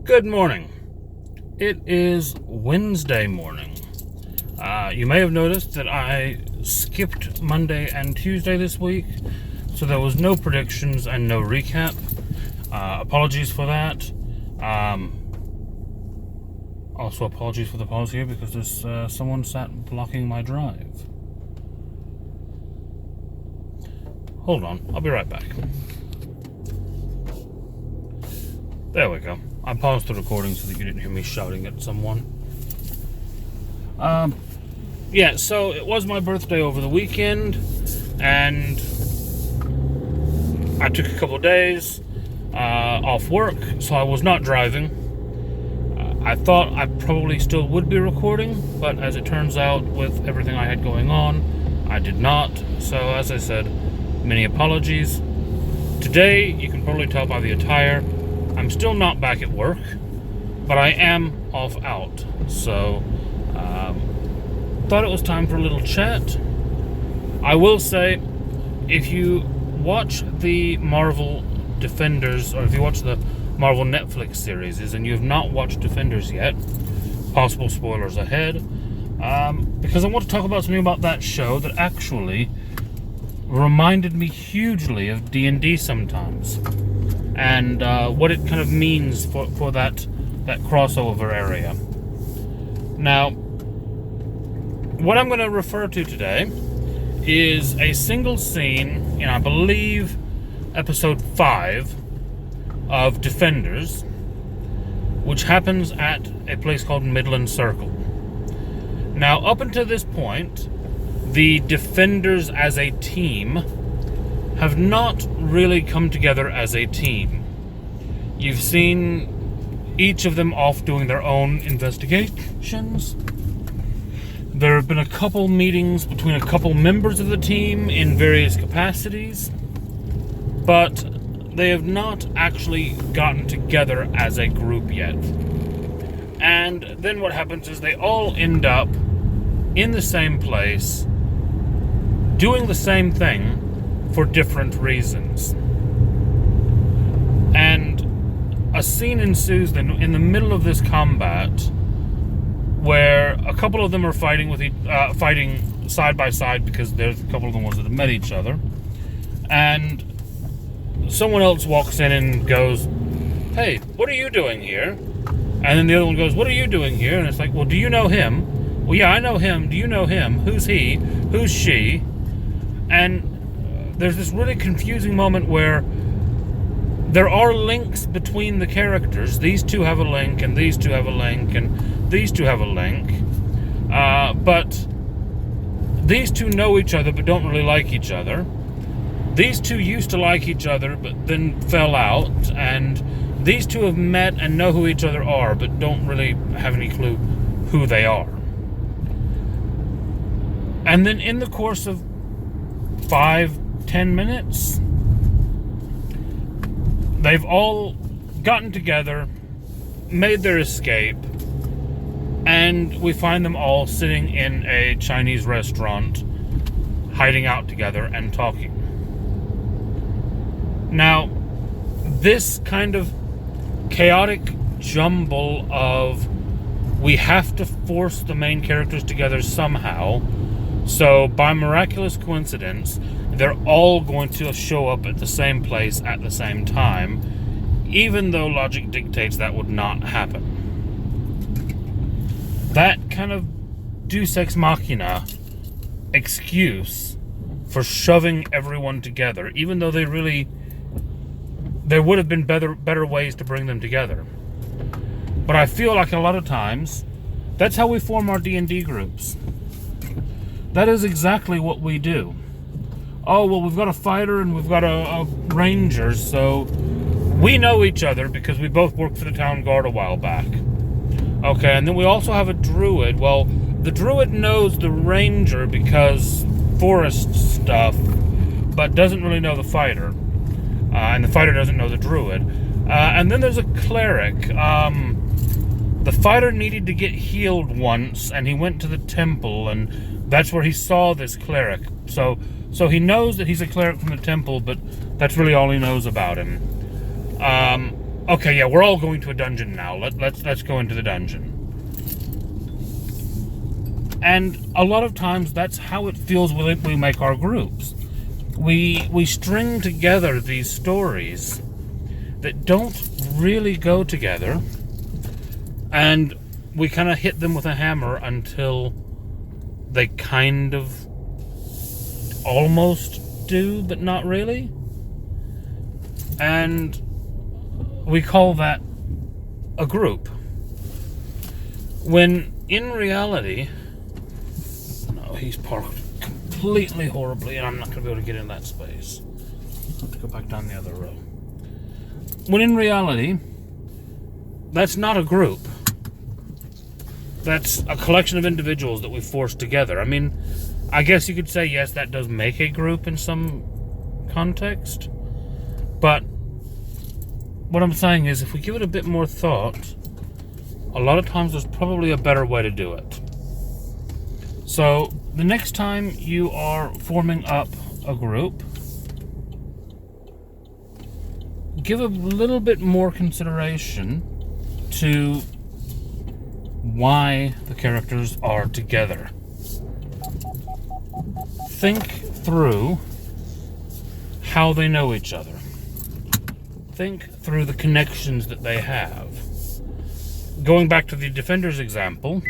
Good morning. It is Wednesday morning. You may have noticed that I skipped Monday and Tuesday this week, so there was no predictions and no recap. Apologies for that. Also apologies for the pause here because there's someone sat blocking my drive. Hold on, I'll be right back. There we go. I paused the recording so that you didn't hear me shouting at someone. Yeah, so it was my birthday over the weekend, and I took a couple of days off work, so I was not driving. I thought I probably still would be recording, but as it turns out, with everything I had going on, I did not. So, as I said, many apologies. Today, you can probably tell by the attire, I'm still not back at work, but I am off out. So, thought it was time for a little chat. I will say, if you watch the Marvel Defenders, or if you watch the Marvel Netflix series, and you have not watched Defenders yet, possible spoilers ahead, because I want to talk about something about that show that actually reminded me hugely of D&D sometimes, and what it kind of means for that crossover area. Now, what I'm going to refer to today is a single scene in, I believe, episode 5 of Defenders, which happens at a place called Midland Circle. Now, up until this point, the Defenders as a team have not really come together as a team. You've seen each of them off doing their own investigations. There have been a couple meetings between a couple members of the team in various capacities, but they have not actually gotten together as a group yet. And then what happens is they all end up in the same place, doing the same thing for different reasons. And a scene ensues then in the middle of this combat where a couple of them are fighting fighting side by side because there's a couple of the ones that have met each other, and someone else walks in and goes, "Hey, what are you doing here?" And then the other one goes, "What are you doing here?" And it's like, "Well, do you know him?" "Well, yeah, I know him. Do you know him? Who's he? Who's she?" And there's this really confusing moment where there are links between the characters. These two have a link, and these two have a link, and these two have a link. But these two know each other but don't really like each other. These two used to like each other but then fell out. And these two have met and know who each other are but don't really have any clue who they are. And then in the course of 5-10 minutes, they've all gotten together, made their escape, and we find them all sitting in a Chinese restaurant, hiding out together and talking. Now, this kind of chaotic jumble of we have to force the main characters together somehow, so by miraculous coincidence, they're all going to show up at the same place at the same time, even though logic dictates that would not happen. That kind of deus ex machina excuse for shoving everyone together, even though there would have been better ways to bring them together. But I feel like a lot of times, that's how we form our D&D groups. That is exactly what we do. Oh, well, we've got a fighter and we've got a ranger, so we know each other because we both worked for the town guard a while back. Okay, and then we also have a druid. Well, the druid knows the ranger because forest stuff, but doesn't really know the fighter. And the fighter doesn't know the druid. And then there's a cleric. The fighter needed to get healed once, and he went to the temple, and that's where he saw this cleric. So he knows that he's a cleric from the temple, but that's really all he knows about him. Okay, yeah, we're all going to a dungeon now. Let's go into the dungeon. And a lot of times that's how it feels when we make our groups. We string together these stories that don't really go together, and we kind of hit them with a hammer until they kind of almost do, but not really. And we call that a group. When in reality, no, he's parked completely horribly, and I'm not going to be able to get in that space. I have to go back down the other row. When in reality, that's not a group. That's a collection of individuals that we forced together. I mean, I guess you could say, yes, that does make a group in some context. But what I'm saying is, if we give it a bit more thought, a lot of times there's probably a better way to do it. So, the next time you are forming up a group, give a little bit more consideration to why the characters are together. Think through how they know each other. Think through the connections that they have. Going back to the Defenders example,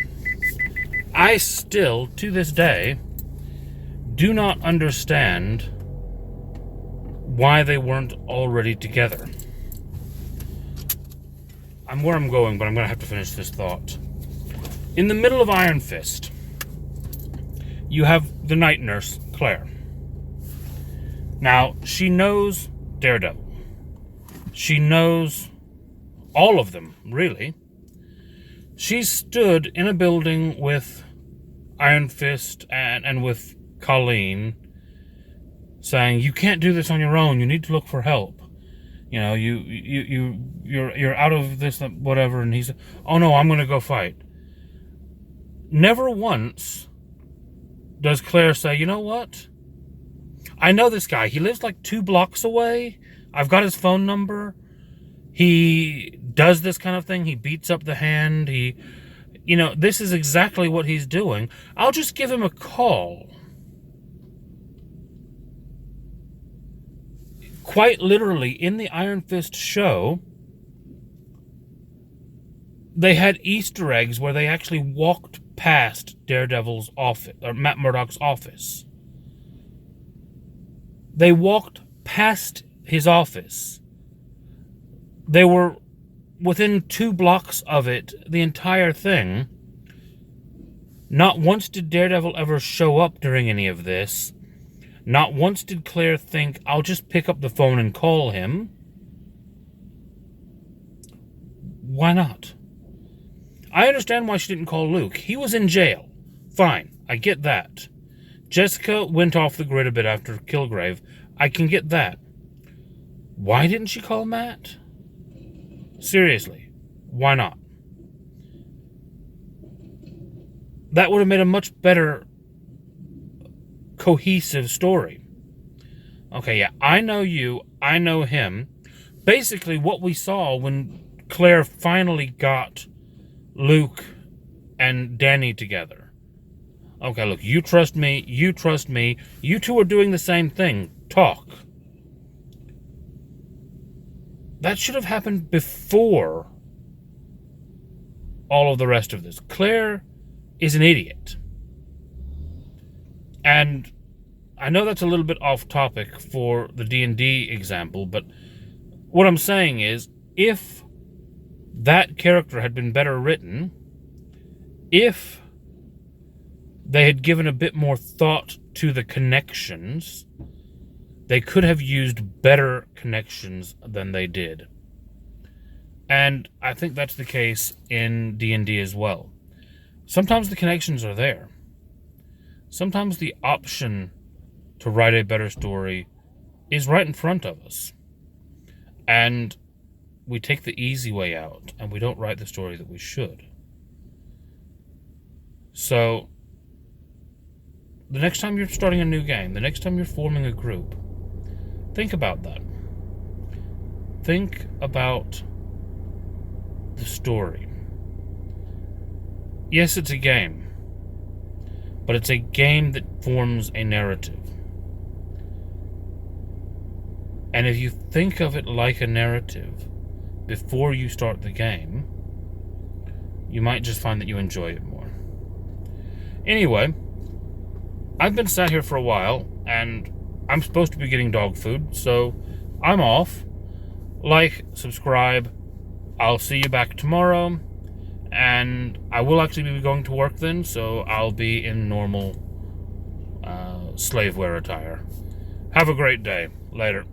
I still, to this day, do not understand why they weren't already together. I'm where I'm going, but I'm going to have to finish this thought. In the middle of Iron Fist, you have the night nurse, Claire. Now, she knows Daredevil. She knows all of them, really. She stood in a building with Iron Fist and with Colleen, saying, "You can't do this on your own. You need to look for help. You know, you're out of this, whatever." And he's, "Oh no, I'm going to go fight." Never once does Claire say, "You know what? I know this guy. He lives like 2 blocks away. I've got his phone number. He does this kind of thing. He beats up the hand. This is exactly what he's doing. I'll just give him a call." Quite literally, in the Iron Fist show, they had Easter eggs where they actually walked past Daredevil's office, or Matt Murdock's office. They walked past his office. They were within 2 blocks of it, the entire thing. Not once did Daredevil ever show up during any of this. Not once did Claire think, "I'll just pick up the phone and call him." Why not? I understand why she didn't call Luke. He was in jail. Fine, I get that. Jessica went off the grid a bit after Kilgrave. I can get that. Why didn't she call Matt? Seriously, why not? That would have made a much better cohesive story. Okay, yeah, I know you, I know him. Basically, what we saw when Claire finally got Luke and Danny together. Okay, look, you trust me, you trust me. You two are doing the same thing. Talk. That should have happened before all of the rest of this. Claire is an idiot. And I know that's a little bit off topic for the D&D example, but what I'm saying is, if that character had been better written, if they had given a bit more thought to the connections, they could have used better connections than they did. And I think that's the case in D&D as well. Sometimes the connections are there. Sometimes the option to write a better story is right in front of us. And we take the easy way out, and we don't write the story that we should. So, the next time you're starting a new game, the next time you're forming a group, think about that. Think about the story. Yes, it's a game, but it's a game that forms a narrative. And if you think of it like a narrative before you start the game, you might just find that you enjoy it more. Anyway, I've been sat here for a while, and I'm supposed to be getting dog food, so I'm off. Like, subscribe. I'll see you back tomorrow, and I will actually be going to work then, so I'll be in normal slave wear attire. Have a great day. Later.